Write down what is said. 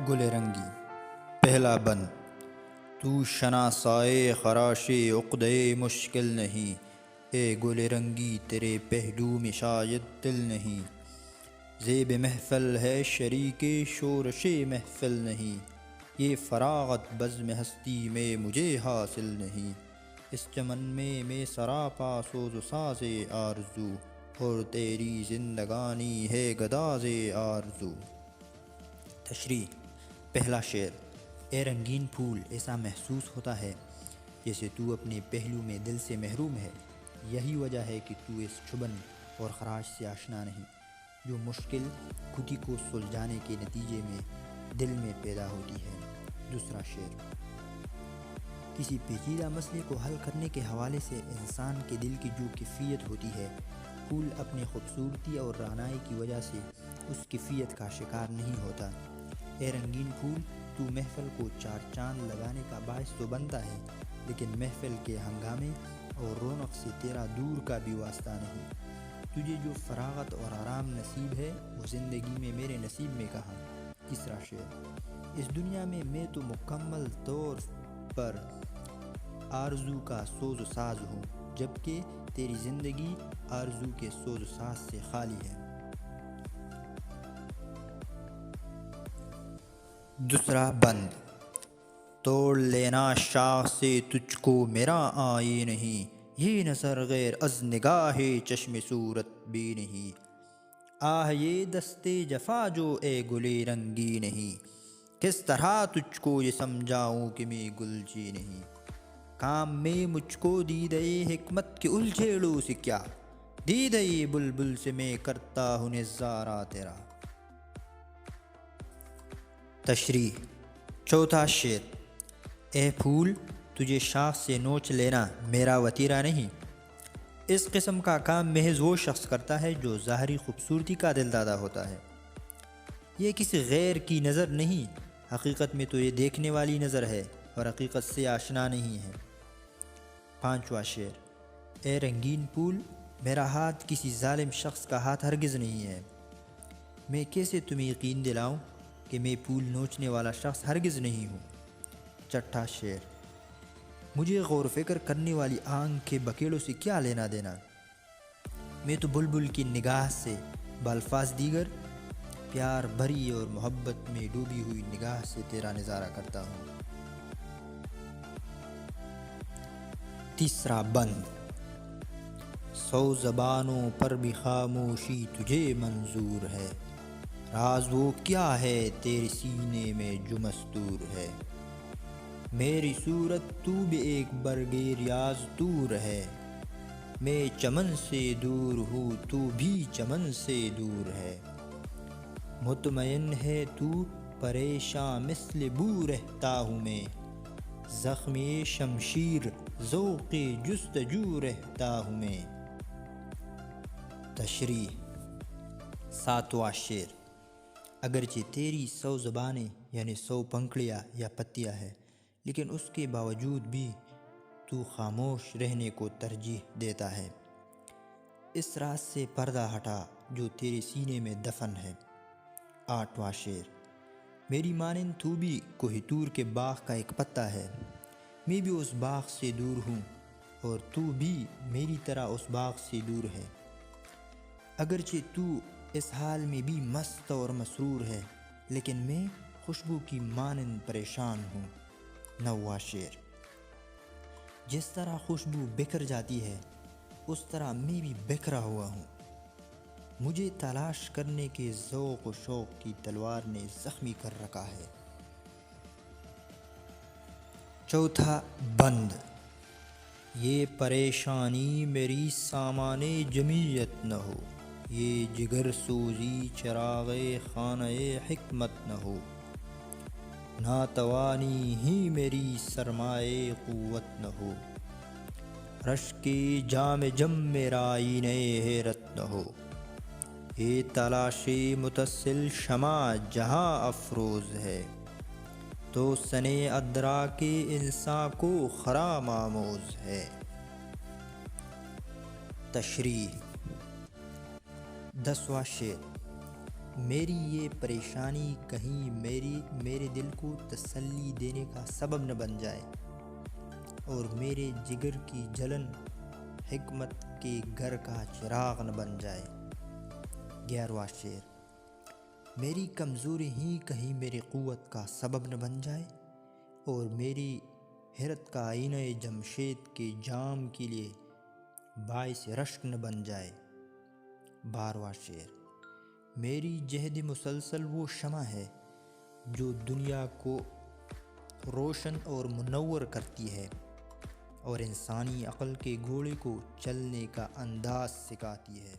گل رنگی پہلا بند۔ تو شناسائے خراش عقدے مشکل نہیں، اے گل رنگی تیرے پہلو میں شاید دل نہیں۔ زیب محفل ہے شریک شورش محفل نہیں، یہ فراغت بزم ہستی میں مجھے حاصل نہیں۔ اس چمن میں سراپا سوز و ساز آرزو، اور تیری زندگانی ہے گداز آرزو۔ تشریح۔ پہلا شعر۔ اے رنگین پھول، ایسا محسوس ہوتا ہے جیسے تو اپنے پہلو میں دل سے محروم ہے۔ یہی وجہ ہے کہ تو اس چبھن اور خراش سے آشنا نہیں، جو مشکل خودی کو سلجھانے کے نتیجے میں دل میں پیدا ہوتی ہے۔ دوسرا شعر۔ کسی پیچیدہ مسئلے کو حل کرنے کے حوالے سے انسان کے دل کی جو کیفیت ہوتی ہے، پھول اپنی خوبصورتی اور رعنائی کی وجہ سے اس کیفیت کا شکار نہیں ہوتا۔ اے رنگین پھول، تو محفل کو چار چاند لگانے کا باعث تو بنتا ہے، لیکن محفل کے ہنگامے اور رونق سے تیرا دور کا بھی واسطہ نہیں۔ تجھے جو فراغت اور آرام نصیب ہے، وہ زندگی میں میرے نصیب میں کہاں۔ تیسرا شعر۔ اس دنیا میں تو مکمل طور پر آرزو کا سوز و ساز ہوں، جبکہ تیری زندگی آرزو کے سوز و ساز سے خالی ہے۔ دوسرا بند۔ توڑ لینا شاخ سے تجھ کو میرا آئی نہیں، یہ نظر غیر از نگاہ چشم صورت بھی نہیں۔ آہ یہ دستے جفا جو اے گلے رنگی نہیں، کس طرح تجھ کو یہ سمجھاؤں کہ میں گلچی نہیں۔ کام میں مجھ کو دیدے حکمت کے الجھیڑوں سے کیا، دیدے بلبل سے میں کرتا ہوں نظارہ تیرا۔ تشریح۔ چوتھا شعر۔ اے پھول، تجھے شاخ سے نوچ لینا میرا وتیرہ نہیں۔ اس قسم کا کام محض وہ شخص کرتا ہے جو ظاہری خوبصورتی کا دلدادہ ہوتا ہے۔ یہ کسی غیر کی نظر نہیں، حقیقت میں تو یہ دیکھنے والی نظر ہے اور حقیقت سے آشنا نہیں ہے۔ پانچواں شعر۔ اے رنگین پھول، میرا ہاتھ کسی ظالم شخص کا ہاتھ ہرگز نہیں ہے۔ میں کیسے تمہیں یقین دلاؤں کہ میں پھول نوچنے والا شخص ہرگز نہیں ہوں۔ چھٹا شعر۔ مجھے غور و فکر کرنے والی آنکھ کے بکیڑوں سے کیا لینا دینا، میں تو بلبل کی نگاہ سے بالفاظ دیگر پیار بھری اور محبت میں ڈوبی ہوئی نگاہ سے تیرا نظارہ کرتا ہوں۔ تیسرا بند۔ سو زبانوں پر بھی خاموشی تجھے منظور ہے، راز وہ کیا ہے تیرے سینے میں جو مستور ہے۔ میری صورت تو بھی ایک برگ ریاض دور ہے، میں چمن سے دور ہوں تو بھی چمن سے دور ہے۔ مطمئن ہے تو پریشاں مثل بو رہتا ہوں میں، زخمی شمشیر ذوق جستجو رہتا ہوں میں۔ تشریح۔ ساتواں شعر۔ اگرچہ تیری 100 زبانیں یعنی 100 پنکھڑیاں یا پتیاں ہیں، لیکن اس کے باوجود بھی تو خاموش رہنے کو ترجیح دیتا ہے۔ اس راز سے پردہ ہٹا جو تیرے سینے میں دفن ہے۔ آٹھواں شعر۔ میری مانند تو بھی کوہ طور کے باغ کا ایک پتا ہے، میں بھی اس باغ سے دور ہوں اور تو بھی میری طرح اس باغ سے دور ہے۔ اگرچہ تو اس حال میں بھی مست اور مسرور ہے، لیکن میں خوشبو کی مانند پریشان ہوں۔ نواں شعر۔ جس طرح خوشبو بکھر جاتی ہے، اس طرح میں بھی بکھرا ہوا ہوں، مجھے تلاش کرنے کے ذوق و شوق کی تلوار نے زخمی کر رکھا ہے۔ چوتھا بند۔ یہ پریشانی میری سامان جمعیت نہ ہو، یہ جگر سوزی چراغ خانہ حکمت نہ ہو، ناتوانی ہی میری سرمائے قوت نہ ہو، رشک جام جم میرا آئینہ حیرت نہ ہو۔ یہ تلاش متصل شمع جہاں افروز ہے، تو سنے ادراک انسان کو خرام آموز ہے۔ تشریح۔ 10واں شعر۔ میری یہ پریشانی کہیں میرے دل کو تسلی دینے کا سبب نہ بن جائے، اور میرے جگر کی جلن حکمت کے گھر کا چراغ نہ بن جائے۔ 11واں شعر۔ میری کمزوری ہی کہیں میری قوت کا سبب نہ بن جائے، اور میری حیرت کا آئینہ جمشید کے جام کے لیے باعث رشک نہ بن جائے۔ 12واں شعر۔ میری جہد مسلسل وہ شمع ہے جو دنیا کو روشن اور منور کرتی ہے، اور انسانی عقل کے گھوڑے کو چلنے کا انداز سکھاتی ہے۔